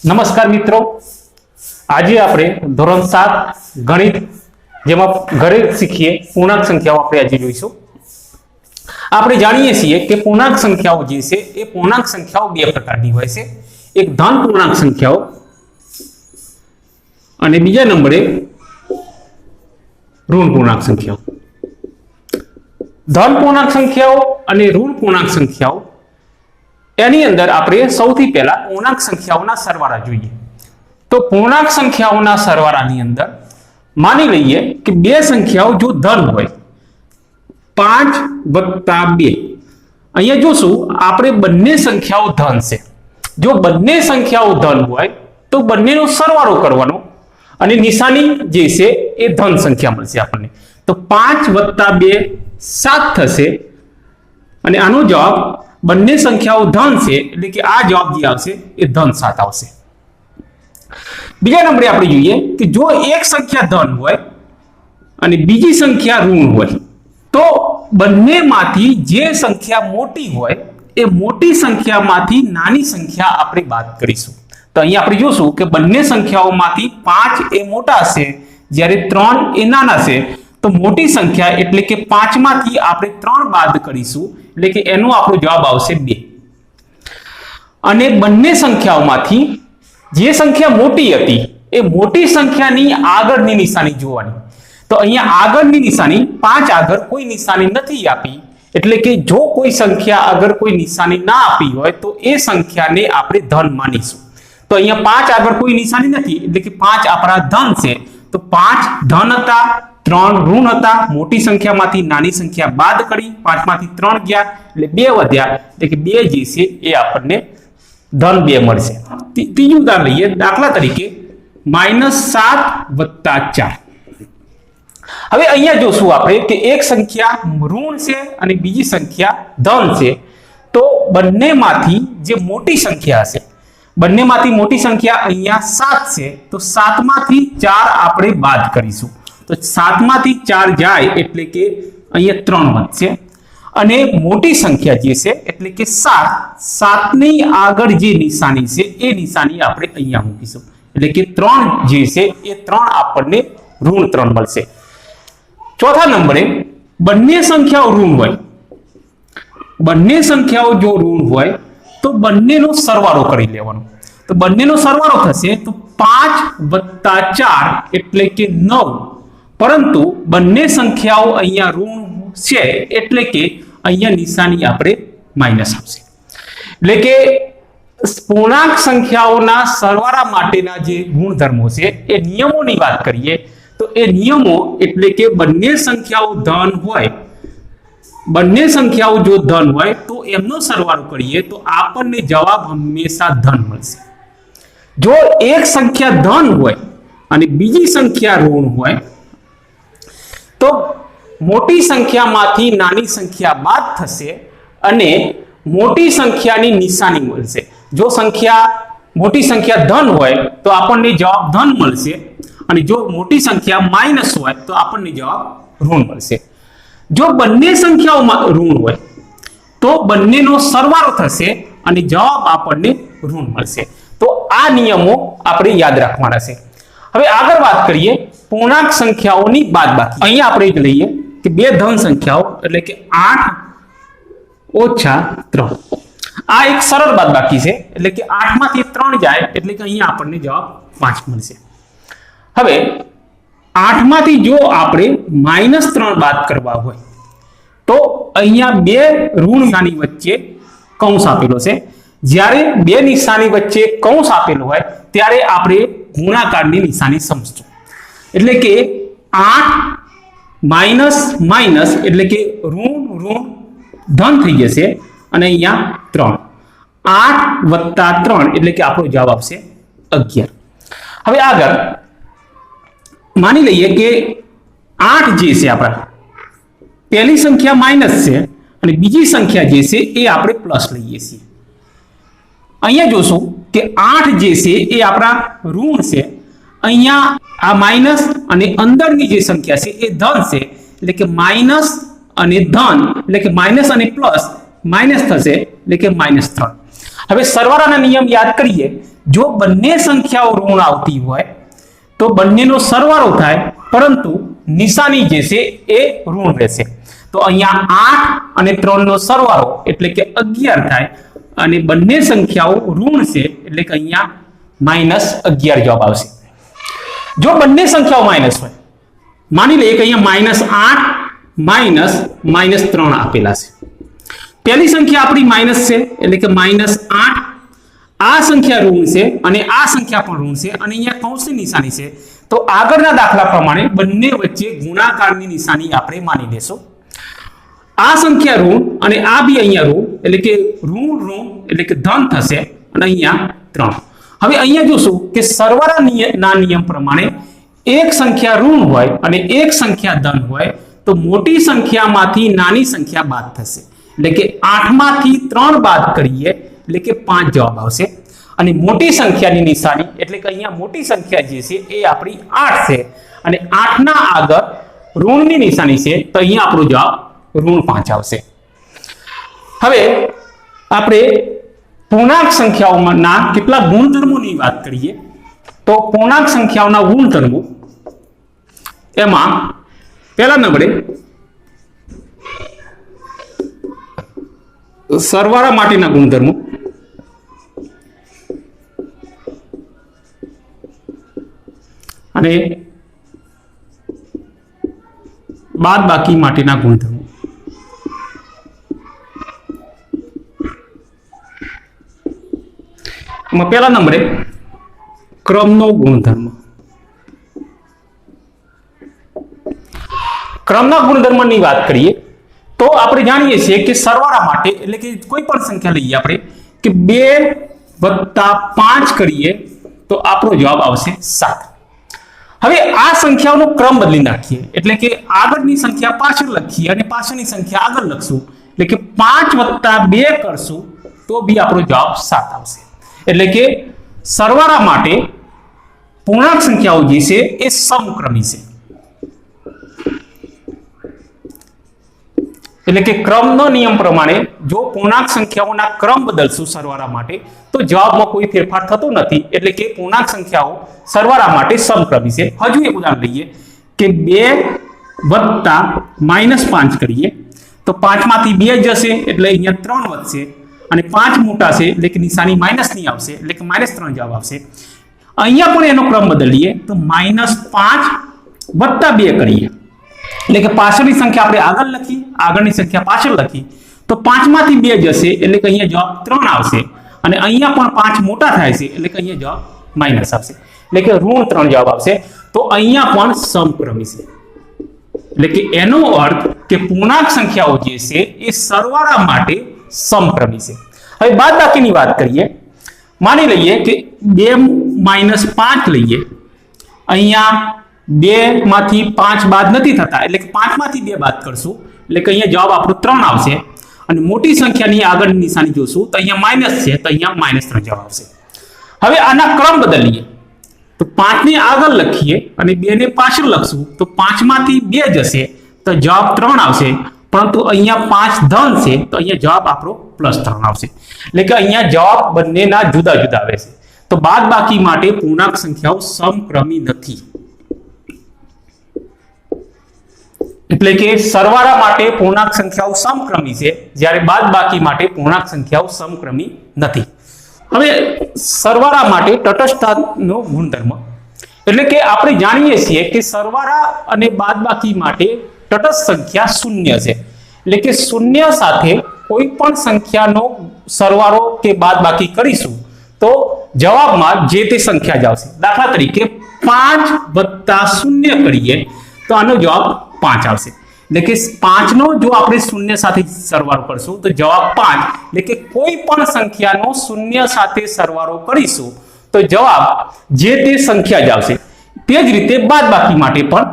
નમસ્કાર મિત્રો, આજે આપણે ધોરણ 7 ગણિત જેમાં ઘરે શીખીએ પૂર્ણાંક સંખ્યાઓ આપણે આજે જોઈશું। આપણે જાણીએ છીએ કે પૂર્ણાંક સંખ્યાઓ જે છે એ પૂર્ણાંક સંખ્યાઓ બે પ્રકારની હોય છે, એક ધન પૂર્ણાંક સંખ્યાઓ અને બીજા નંબરે ઋણ પૂર્ણાંક સંખ્યાઓ। ધન પૂર્ણાંક સંખ્યાઓ અને ઋણ પૂર્ણાંક સંખ્યાઓ એની અંદર આપણે સૌથી પહેલા પૂર્ણાંક સંખ્યાઓના સરવાળા જોઈએ। તો પૂર્ણાંક સંખ્યાઓના સરવાળાની અંદર માની લઈએ કે બે સંખ્યાઓ જો ધન હોય 5 + 2, અહીંયા જોશું આપણે બંને સંખ્યાઓ ધન છે। જો બંને સંખ્યાઓ ધન હોય તો બંનેનો સરવાળો કરવાનો અને નિશાની જે છે એ ધન સંખ્યા મળશે આપણને। તો 5 + 2 7 થશે અને આનો જવાબ બંને સંખ્યાઓ ધન છે એટલે કે આ જવાબ જે આવશે એ ધન 7 આવશે। બીજા નંબરે આપણે જોઈએ કે જો એક સંખ્યા ધન હોય અને બીજી સંખ્યા ઋણ હોય તો બંનેમાંથી જે સંખ્યા મોટી હોય એ મોટી સંખ્યામાંથી નાની સંખ્યા આપણે બાદ કરીશું। તો અહીંયા આપણે જોશું કે બંને સંખ્યાઓમાંથી 5 એ મોટા છે જ્યારે 3 એ નાના છે। તો મોટી સંખ્યા એટલે કે 5 માંથી આપણે 3 બાદ કરીશું એટલે કે એનો આપણો જવાબ આવશે 2। અને બંને સંખ્યાઓમાંથી જે સંખ્યા મોટી હતી એ મોટી સંખ્યાની આગળની નિશાની જોવાની। તો અહીંયા આગળની નિશાની 5 આગળ કોઈ નિશાની નથી આપી એટલે કે જો કોઈ સંખ્યા આગળ કોઈ નિશાની ના આપી હોય તો એ સંખ્યાને આપણે ધન માનીશું। તો અહીંયા 5 આગળ કોઈ નિશાની નથી એટલે કે 5 આપણા ધન છે। તો 5 ધન હતા, 3 ઋણ હતા, મોટી સંખ્યામાંથી નાની સંખ્યા બાદ કરી, 5 માંથી 3 ગયા એટલે 2 વધ્યા એટલે કે 2 જે છે એ આપણને ધન 2 મળશે। ત્રીજું ઉદાહરણ લઈએ, દાખલા તરીકે -7 + 4। હવે અહીંયા જોશું આપણે કે એક સંખ્યા ઋણ છે અને બીજી સંખ્યા ધન છે। તો બંનેમાંથી જે મોટી સંખ્યા હશે, બંનેમાંથી મોટી સંખ્યા અહીંયા 7 છે તો 7 માંથી 4 આપણે બાદ કરીશું। તો 7 માંથી 4 જાય એટલે કે અહીંયા 3 વધશે અને મોટી સંખ્યા જે છે એટલે કે 7 ની આગળ જે નિશાની છે એ નિશાની આપણે અહીંયા મૂકીશું એટલે કે 3 જે છે એ 3 આપણને ઋણ 3 મળશે। ચોથા નંબરે બંને સંખ્યાઓ ઋણ હોય, બંને સંખ્યાઓ જો ઋણ હોય તો બંનેનો સરવાળો કરી લેવાનો। તો બંનેનો સરવાળો થશે તો 5 + 4 એટલે કે 9, પરંતુ બંને સંખ્યાઓ અહીંયા ઋણ છે એટલે કે અહીંયા નિશાની આપણે માઈનસ આવશે। એટલે કે પૂર્ણાંક સંખ્યાઓના સરવાળા માટેના જે ગુણધર્મો છે એ નિયમોની વાત કરીએ તો એ નિયમો એટલે કે બંને સંખ્યાઓ ધન હોય, બંને સંખ્યાઓ જો ધન હોય તો એમનો સરવાળો કરીએ તો આપણને જવાબ હંમેશા ધન મળશે। જો એક સંખ્યા ધન હોય અને બીજી સંખ્યા ઋણ હોય તો મોટી સંખ્યામાંથી નાની સંખ્યા બાદ થશે અને મોટી સંખ્યાની નિશાની મળશે। જો મોટી સંખ્યા ધન હોય તો આપણને જવાબ ધન મળશે અને જો મોટી સંખ્યા માઈનસ હોય તો આપણને જવાબ ઋણ મળશે। જો બંને સંખ્યાઓમાં ઋણ હોય તો બંનેનો સરવાળો થશે અને જવાબ આપણને ઋણ મળશે। તો આ નિયમો આપણે યાદ રાખવાના છે। હવે આગળ વાત કરીએ પૂર્ણાંક સંખ્યાઓની બાદબાકી। અહીંયા આપણે લઈએ કે બે ધન સંખ્યાઓ એટલે કે 8 - 3, આ એક સરળ બાદબાકી છે એટલે કે 8 માંથી 3 જાય એટલે કે અહીંયા આપણને જવાબ 5 મળશે। હવે 8 માંથી જો આપણે -3 બાદ કરવા હોય તો અહીંયા બે ઋણ નિશાની વચ્ચે કૌંસ આપેલો છે। જ્યારે બે નિશાની વચ્ચે કૌંસ આપેલો હોય ત્યારે આપણે ગુણાકારની નિશાની સમજશું એટલે કે 8 - એટલે કે ઋણ ધન થઈ જશે અને અહીંયા 3, 8 + 3 એટલે કે આપણો જવાબ આવશે 11। હવે આગળ માની લઈએ કે 8 જે છે આપણા પહેલી સંખ્યા માઈનસ છે અને બીજી સંખ્યા જે છે એ આપણે પ્લસ લઈએ છીએ। અહીંયા જોશું કે 8 જે છે એ આપણા ઋણ છે, અહીંયા આ માઈનસ અને અંદરની જે સંખ્યા છે એ ધન છે એટલે કે માઈનસ અને ધન એટલે કે માઈનસ અને પ્લસ માઈનસ થશે એટલે કે -3। હવે સરવાળાના નિયમ યાદ કરીએ, જો બંને સંખ્યાઓ ઋણ આવતી હોય તો બંનેનો સરવાળો થાય, પરંતુ નિશાની જે છે એ ઋણ રહેશે. તો અહીંયા 8 અને 3 નો સરવાળો એટલે કે 11 થાય, અને બંને સંખ્યાઓ ઋણ છે એટલે કે અહીંયા -11 જવાબ આવશે. જો બંને સંખ્યાઓ માઇનસ હોય, માની લઈએ કે અહીંયા -8 -3 આપેલા છે. પહેલી સંખ્યા આપણી માઇનસ છે એટલે કે -8, આ સંખ્યા ઋણ છે અને આ સંખ્યા પણ ઋણ છે, અને અહીંયા કૌંસની નિશાની છે. તો આગળના દાખલા પ્રમાણે બંને વચ્ચે ગુણાકારની નિશાની આપણે માની લેશું. આ સંખ્યા ઋણ અને આ બી અહીંયા ઋણ એટલે કે ઋણ એટલે કે ધન થશે, અને અહીંયા 3. હવે અહીંયા જોશું કે સરવાળાના નિયમ પ્રમાણે એક સંખ્યા ઋણ હોય અને એક સંખ્યા ધન હોય તો મોટી સંખ્યામાંથી નાની સંખ્યા બાદ થશે, એટલે કે 8 માંથી 3 બાદ કરીએ એટલે કે 5 જવાબ આવશે. અને મોટી સંખ્યાની નિશાની એટલે કે અહીંયા મોટી સંખ્યા જે છે એ આપણી 8 છે, અને 8 ના આગળ ઋણની નિશાની છે, તો અહીંયા આપણો જવાબ ઋણ 5 આવશે. હવે આપણે પૂર્ણાંક સંખ્યાઓના કેટલાક ગુણધર્મોની વાત કરીએ તો પૂર્ણાંક સંખ્યાઓના ગુણધર્મો, એમાં પહેલા નંબરે સરવાળા માટેના ગુણધર્મો, અને બાદબાકી માટેના ગુણધર્મો. પહેલા નંબરે ક્રમનો ગુણધર્મ. ક્રમના ગુણધર્મની વાત કરીએ તો આપણે જાણીએ છીએ કે સરવાળા માટે એટલે કે કોઈ પણ સંખ્યા લઈએ આપણે કે 2 + 5 કરીએ તો આપણો જવાબ આવશે 7. હવે આ સંખ્યાઓનો ક્રમ બદલી નાખીએ એટલે કે આગળની સંખ્યા પાછળ લખીએ અને પાછળની સંખ્યા આગળ લખશું, એટલે કે 5 + 2 કરશું તો બી આપણો જવાબ 7 આવશે. એટલે કે સરવાળા માટે પૂર્ણાંક સંખ્યાઓ જે છે એ સમક્રમી છે. એટલે કે ક્રમનો નિયમ પ્રમાણે જો પૂર્ણાંક સંખ્યાઓના ક્રમ બદલશું સરવાળા માટે તો જવાબમાં કોઈ ફેરફાર થતો નથી, એટલે કે પૂર્ણાંક સંખ્યાઓ સરવાળા માટે સમક્રમી છે. હજુ એક ઉદાહરણ લઈએ કે 2 + -5 કરીએ તો 5 માંથી 2 જશે એટલે અહીંયા 3 વધશે, અને 5 મોટા છે એટલે કે નિશાની માઇનસની આવશે, એટલે કે -3 જવાબ આવશે. અહીંયા પણ એનો ક્રમ બદલીએ તો -5 + 2 કરીએ એટલે કે પાછળની સંખ્યા આપણે આગળ લખી, આગળની સંખ્યા પાછળ લખી તો 5 માંથી 2 જશે એટલે કે અહીંયા જવાબ 3 આવશે, અને અહીંયા પણ 5 મોટા થાય છે એટલે કે અહીંયા જવાબ માઇનસ આવશે, એટલે કે -3 જવાબ આવશે. તો અહીંયા પણ સમક્રમી છે. એટલે કે એનો અર્થ કે પૂર્ણાંક સંખ્યાઓ જે છે એ સરવાળા માટે સમક્રમી છે. હવે બાદબાકીની વાત કરીએ, માની લઈએ કે 2 - 5 લઈએ, અહીંયા 2 માંથી 5 બાદ નથી થતા એટલે કે 5 માંથી 2 બાદ કરશું એટલે કે અહીંયા જવાબ આપણો 3 આવશે, અને મોટી સંખ્યાની આગળની નિશાની જોશું તો અહીંયા માઇનસ છે તો અહીંયા -3 જવાબ આવશે. હવે આના ક્રમ બદલીએ તો 5 ને આગળ લખીએ અને 2 ને પાછળ લખશું તો 5 માંથી 2 જશે તો જવાબ 3 આવશે, પરંતુ અહીંયા 5 ધન છે તો અહીંયા જવાબ આપણો +3 આવશે. એટલે કે અહીંયા જવાબ બંનેના જુદા જુદા આવે છે. તો બાદબાકી માટે પૂર્ણાંક સંખ્યાઓ સમક્રમી નથી. એટલે કે સરવાળા માટે પૂર્ણાંક સંખ્યાઓ સમક્રમી છે, જ્યારે બાદબાકી માટે પૂર્ણાંક સંખ્યાઓ સમક્રમી નથી. હવે સરવાળા માટે તટસ્થતાનો ગુણધર્મ, એટલે કે આપણે જાણીએ છીએ કે સરવાળા અને બાદબાકી માટે તટસ્થ સંખ્યા 0 છે. એટલે કે 0 સાથે કોઈ પણ સંખ્યાનો સરવાળો કે બાદબાકી કરીશું તો જવાબમાં જે તે સંખ્યા જ આવશે. દાખલા તરીકે 5 + 0 કરીએ તો આનો જવાબ 5 આવશે. એટલે કે 5 નો જો આપણે 0 સાથે સરવાળો કરશું તો જવાબ 5, એટલે કે કોઈ પણ સંખ્યાનો 0 સાથે સરવાળો કરીશું તો જવાબ જે તે સંખ્યા જ આવશે. તે જ રીતે બાદબાકી માટે પણ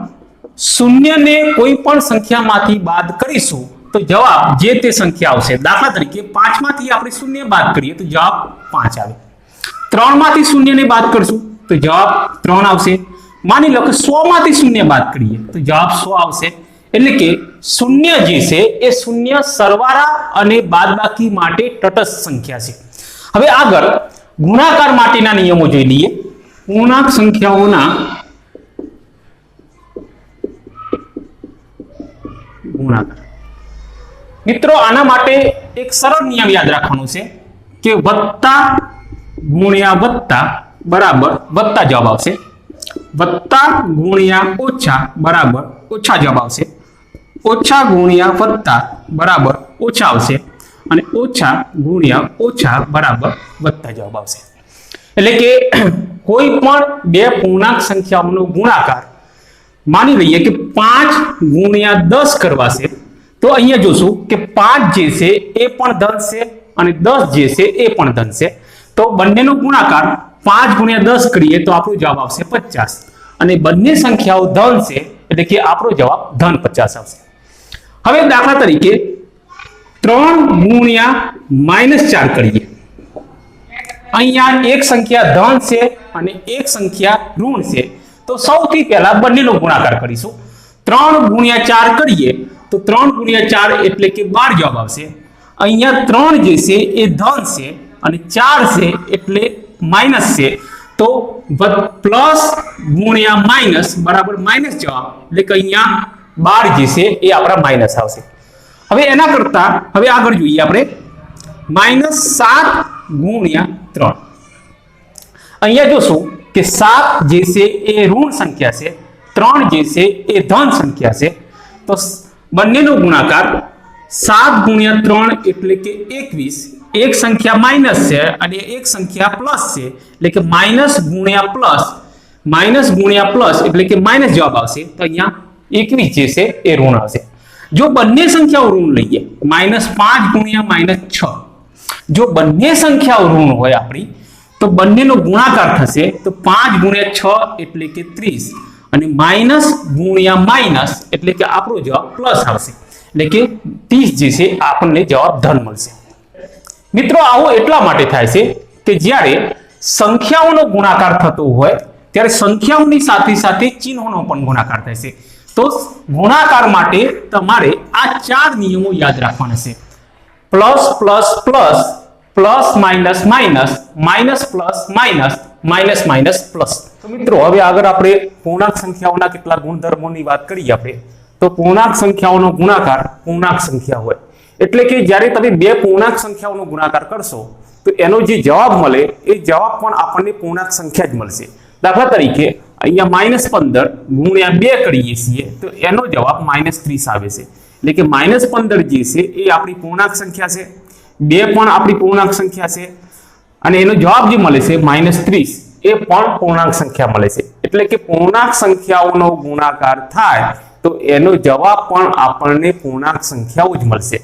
0 ને કોઈ પણ સંખ્યામાંથી બાદ કરીશું તો જવાબ જે તે સંખ્યા આવશે. દાખલા તરીકે 5 માંથી આપણે 0 બાદ કરીએ તો જવાબ 5 આવે. 3 માંથી 0 ને બાદ કરશું તો જવાબ 3 આવશે. માની લો કે 100 માંથી 0 બાદ કરીએ તો જવાબ 100 આવશે. એટલે કે 0 જે છે એ 0 સરવાળા અને બાદબાકી માટે તટસ્થ સંખ્યા છે. હવે આગળ ગુણાકાર માટેના નિયમો જોઈ લઈએ. પૂર્ણાંક સંખ્યાઓના ગુણાકાર. મિત્રો આના માટે એક સરળ નિયમ યાદ રાખવાનો છે કે વત્તા ગુણ્યા વત્તા બરાબર વત્તા જવાબ આવશે, વત્તા ગુણ્યા ઓછા બરાબર ઓછા જવાબ આવશે, ઓછા ગુણ્યા વત્તા બરાબર ઓછા આવશે અને ઓછા ગુણ્યા ઓછા બરાબર વત્તા જવાબ આવશે. એટલે કે કોઈ પણ બે પૂર્ણાંક સંખ્યાઓનો ગુણાકાર માની લઈએ કે 5 ગુણ્યા 10 કરવા છે, તો અહીંયા જોશું કે 5 જે છે એ પણ ધન છે અને 10 જે છે એ પણ ધન છે. તો બંનેનો ગુણાકાર 5 ગુણ્યા 10 કરીએ તો આપણો જવાબ આવશે 50 અને બંને સંખ્યાઓ ધન છે એટલે કે આપણો જવાબ ધન 50 આવશે. હવે દાખલા તરીકે 3 ગુણ્યા -4 કરીએ. અહીંયા એક સંખ્યા ધન છે અને એક સંખ્યા ઋણ છે, તો સૌથી પહેલા બંનેનો ગુણાકાર કરીશું. 3 ગુણ્યા 4 કરીએ તો 3 ગુણ્યા 4 એટલે કે 12 જવાબ આવશે. અહીંયા 3 જે છે એ ધન છે અને 4 છે એટલે માઇનસ છે, તો પ્લસ ગુણ્યા માઇનસ બરાબર માઇનસ જવાબ, એટલે કે અહીંયા 12 જે છે એ આપણા માઇનસ આવશે. હવે એના કરતા હવે આગળ જોઈએ આપણે -7 ગુણ્યા 3. અહીંયા જોશું કે 7 જે છે એ ઋણ સંખ્યા છે, 3 જે છે એ ધન સંખ્યા છે, તો બંનેનો ગુણાકાર 7 ગુણ્યા 3 એટલે કે 21. એક સંખ્યા માઇનસ છે અને એક સંખ્યા પ્લસ છે, એટલે કે માઇનસ ગુણ્યા પ્લસ એટલે કે માઇનસ જવાબ આવશે. તો અહીંયા 21 જે છે એ ઋણ આવશે. જો બંને સંખ્યાઓ ઋણ લઈએ -5 ગુણ્યા -6, જો બંને સંખ્યાઓ ઋણ હોય આપણી તો બંનેનો ગુણાકાર થશે તો 5 ગુણ્યા 6 એટલે કે 30 અને માઇનસ ગુણ્યા માઇનસ એટલે કે આપણો જવાબ પ્લસ આવશે, એટલે કે 30 જે છે આપણને જવાબ ધન મળશે. મિત્રો આવું એટલા માટે થાય છે કે જ્યારે સંખ્યાઓનો ગુણાકાર થતો હોય ત્યારે સંખ્યાઓની સાથે સાથે ચિહ્નોનો પણ ગુણાકાર થાય છે. તો ગુણાકાર માટે તમારે આ 4 નિયમો યાદ રાખવાના છે. Plus plus plus, plus minus minus, minus plus minus, minus minus plus. તો મિત્રો હવે આગળ આપણે પૂર્ણાંક સંખ્યાઓના કેટલાક ગુણધર્મોની વાત કરીએ આપણે. તો પૂર્ણાંક સંખ્યાઓનો ગુણાકાર પૂર્ણાંક સંખ્યા હોય એટલે કે જ્યારે તમે બે પૂર્ણાંક સંખ્યાઓનો ગુણાકાર કરશો તો એનો જે જવાબ મળે એ જવાબ પણ આપણને પૂર્ણાંક સંખ્યા જ મળશે. દાખલા તરીકે અહીંયા -15 ગુણ્યા 2 કરીએ છીએ તો એનો જવાબ -30 આવે છે, એટલે કે -15 જે છે એ આપણી પૂર્ણાંક સંખ્યા છે, 2 પણ આપણી પૂર્ણાંક સંખ્યા છે અને એનો જવાબ જે મળે છે -30 એ પણ પૂર્ણાંક સંખ્યા મળે છે. એટલે કે પૂર્ણાંક સંખ્યાઓનો ગુણાકાર થાય તો એનો જવાબ પણ આપણને પૂર્ણાંક સંખ્યાઓ જ મળશે.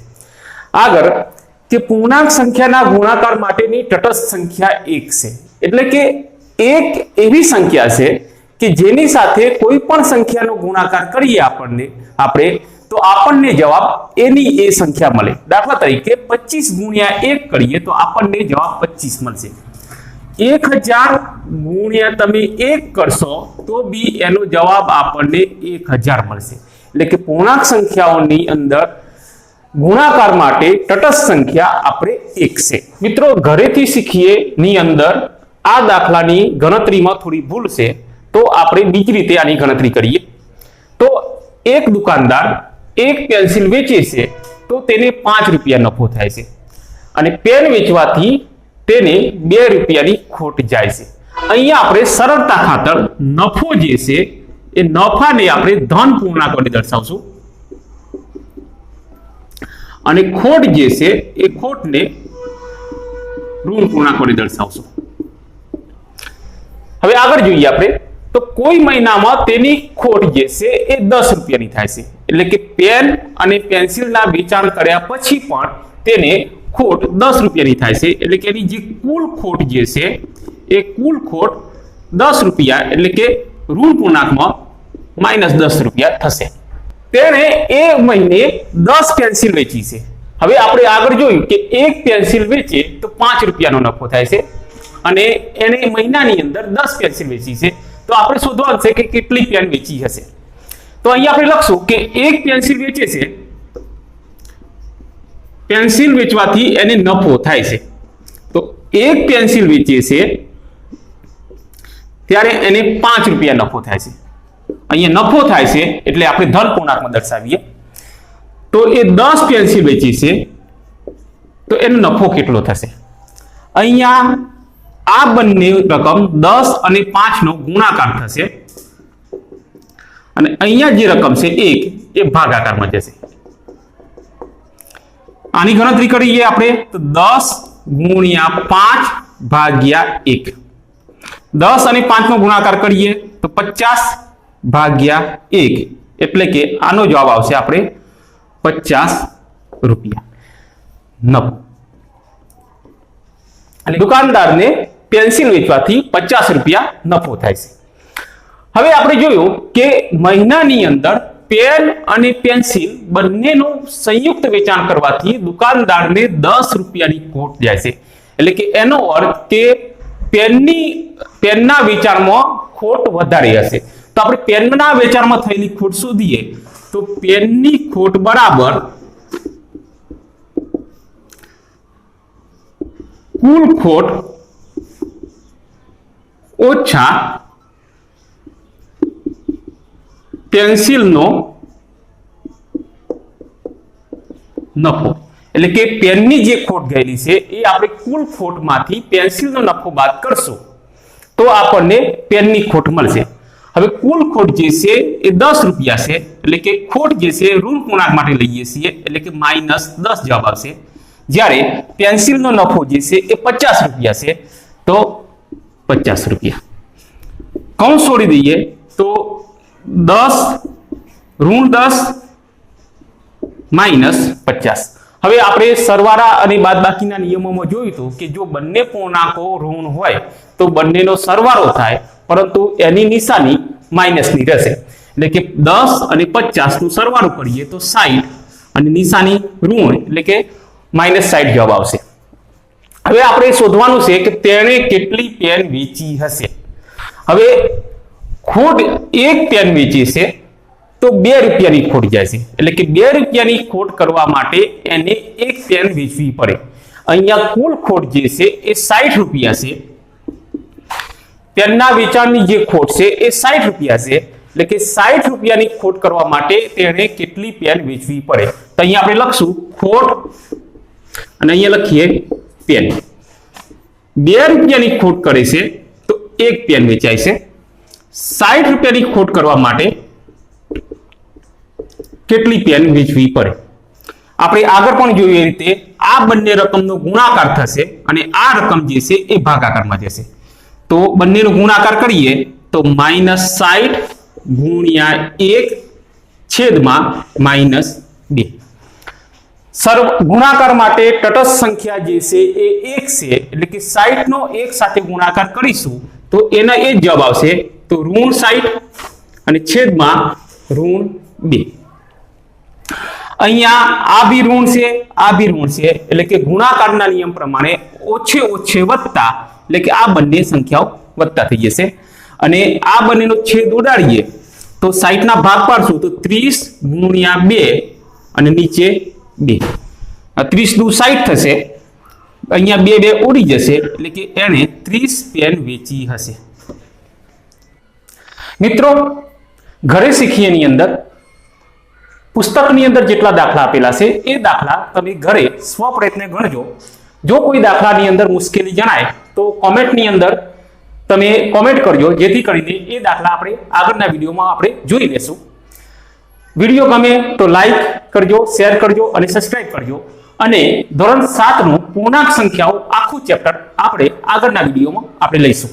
આગળ કે પૂર્ણાંક સંખ્યાના ગુણાકાર માટેની તટસ્થ સંખ્યા 1 છે, એટલે કે એક એવી સંખ્યા છે કે જેની સાથે કોઈ પણ સંખ્યાનો ગુણાકાર કરીએ આપણે તો આપણને જવાબ એની એ સંખ્યા મળે. દાખલા તરીકે 25 ગુણ્યા 1 કરીએ તો આપણને જવાબ 25 મળશે. 1000 ગુણ્યા તમે 1 કરશો તો બી એનો જવાબ આપણને 1000 મળશે. એટલે કે પૂર્ણાંક સંખ્યાઓની અંદર ગુણાકાર માટે તટસ્થ સંખ્યા આપણે 1 છે. મિત્રો ઘરેથી શીખીએ ની અંદર આ દાખલાની ગણતરીમાં થોડી ભૂલ છે, તો આપણે બીજી રીતે આની ગણતરી કરીએ. તો એક દુકાનદાર એક પેન્સિલ વેચે છે તો તેને 5 રૂપિયા નફો થાય છે અને પેન વેચવાથી તેને 2 રૂપિયાની ખોટ જાય છે. અહીંયા આપણે સરળતા ખાતર નફો જે છે એ નફાને આપણે ધન પૂર્ણાંક વડે દર્શાવશું અને ખોટ જે છે એ ખોટને ઋણ પૂર્ણાંક વડે દર્શાવશું. હવે આગળ જોઈએ આપણે તો કોઈ મહિનામાં તેની ખોટ જે છે એ 10 રૂપિયાની થાય છે, એટલે કે પેન અને પેન્સિલના વેચાણ કર્યા પછી પણ તેને ખોટ 10 રૂપિયાની થાય છે, એટલે કે એની જે કુલ ખોટ જે છે એ કુલ ખોટ 10 રૂપિયા એટલે કે ઋણ પૂર્ણાંકમાં -10 રૂપિયા થશે. તેણે એ મહિને 10 પેન્સિલ વેચી છે. હવે આપણે આગળ જોયું કે એક પેન્સિલ વેચે તો 5 રૂપિયાનો નફો થાય છે અને એને મહિનાની અંદર 10 પેન્સિલ વેચી છે, તો આપણે શોધવાનું છે કે કેટલી પેન વેચી હશે. તો અહીંયા આપણે લખશું કે એક પેન્સિલ વેચે છે, પેન્સિલ વેચવાથી એને નફો થાય છે, તો એક પેન્સિલ વેચે છે ત્યારે એને 5 રૂપિયા નફો થાય છે. અહીંયા નફો થાય છે એટલે આપણે ધન પૂર્ણાંકમાં દર્શાવીએ. તો એ 10 પેન્સિલ વેચી છે તો એનો નફો કેટલો થશે? અહીંયા આ બંને રકમ 10 અને 5 નો ગુણાકાર થશે અને અહીંયા જે રકમ છે 1 એ ભાગાકારમાં જશે. આની ગણતરી કરીએ આપણે તો 10 ગુણ્યા 5 ભાગ્યા 1. 10 અને 5 નો ગુણાકાર કરીએ તો 50 ભાગ્યા 1 એટલે કે આનો જવાબ આવશે આપણે 50 રૂપિયા નફો. અને દુકાનદારને પેન્સિલ વેચવાથી 50 રૂપિયા નફો થાય છે. હવે આપણે જોયું કે મહિનાની અંદર પેન અને પેન્સિલ બંનેનું સંયુક્ત વેચાણ કરવાથી દુકાનદારને 10 રૂપિયાની ખોટ જાય છે. એટલે કે એનો અર્થ કે પેનના વેચાણમાં ખોટ વધારે હશે. તો આપણે પેનના વેચાણમાં થયેલી ખોટ શોધીએ તો પેનની ખોટ બરાબર કુલ ખોટ ઓછા પેન્સિલનો નફો. એટલે કે પેનની જે ખોટ ગયેલી છે એ આપણે કુલ ખોટમાંથી પેન્સિલનો નફો બાદ કરશું તો આપણને પેનની ખોટ મળશે. હવે કુલ ખોટ જે છે એ 10 રૂપિયા છે એટલે કે ખોટ જે છે ઋણ પૂર્ણાંક માટે લઈએ છીએ એટલે કે -10 જવાબ આવશે. જ્યારે પેન્સિલનો નફો જે છે એ 50 રૂપિયા છે તો 50 રૂપિયા. કૌંસ છોડી દઈએ તો 10 ઋણ 10 -50. હવે આપણે સરવાળા અને બાદબાકીના નિયમોમાં જોયું હતું કે જો બંને પૂર્ણાંકો ઋણ હોય તો બંનેનો સરવાળો થાય પરંતુ એની નિશાની માઇનસની રહેશે. એટલે કે 10 અને 50 નું સરવાળો કરીએ તો 60 અને નિશાની ઋણ એટલે કે -60 જવાબ આવશે. હવે આપણે શોધવાનું છે કે તેણે કેટલી પેન વેચી હશે. હવે ખોટ એક પેન વેચી છે તો 2 રૂપિયાની ખોટ જાય છે. એટલે કે 2 રૂપિયાની ખોટ કરવા માટે એને એક પેન વેચવી પડે. અહીંયા કુલ ખોટ જે છે એ 60 રૂપિયા છે. પેનના વેચાણની જે ખોટ છે એ 60 રૂપિયા છે. એટલે કે 60 રૂપિયાની ખોટ કરવા માટે તેણે કેટલી પેન વેચવી પડે. તો અહીંયા આપણે લખશું ખોટ અને અહીંયા લખીએ પેન. 2 રૂપિયાની ખોટ કરે છે તો એક પેન વેચાય છે. 60 રૂપિયાની ખોટ કરવા માટે કેટલી પેન વેચવી પડે. આપણે આગળ પણ જોયું એ રીતે આ બંને રકમનો ગુણાકાર થશે અને આ રકમ જે છે એ ભાગાકારમાં જશે. તો બંનેનો ગુણાકાર કરીએ તો -60 ગુણ્યા 1 છેદમાં -2. ગુણાકાર માટે તટસ્થ સંખ્યા જે છે એ 1 છે એટલે કે 60 નો 1 સાથે ગુણાકાર કરીશું તો એના એ જ જવાબ આવશે. તો ઋણ 60 અને છેદમાં ઋણ 2. અહીંયા આ બી ઋણ છે આ બી ઋણ છે એટલે કે ગુણાકારના નિયમ પ્રમાણે ઓછે ઓછે વત્તા એટલે કે આ બંને સંખ્યાઓ વત્તા થઈ જશે અને આ બંનેનો છેદ ઉડાડીએ તો 60 ના ભાગ પાડશું તો 30 ગુણ્યા 2 અને નીચે 2 30 નું 60 થશે. અહીંયા 2 ઉડી જશે એટલે કે એને 30 પેન વેચી હશે. મિત્રો ઘરે શીખીએની અંદર પુસ્તકની અંદર જેટલા દાખલા આપેલા છે એ દાખલા તમે ઘરે સ્વપ્રયત્ને ગણજો. જો કોઈ દાખલાની અંદર મુશ્કેલી જણાય તો કોમેન્ટની અંદર તમે કોમેન્ટ કરજો જેથી કરીને એ દાખલા આપણે આગળના વિડીયોમાં આપણે જોઈ લેશું. વિડીયો ગમે તો લાઈક કરજો, શેર કરજો અને સબસ્ક્રાઇબ કરજો. અને ધોરણ 7 નું પૂર્ણાંક સંખ્યાઓ આખું ચેપ્ટર આપણે આગળના વિડીયોમાં આપણે લઈશું.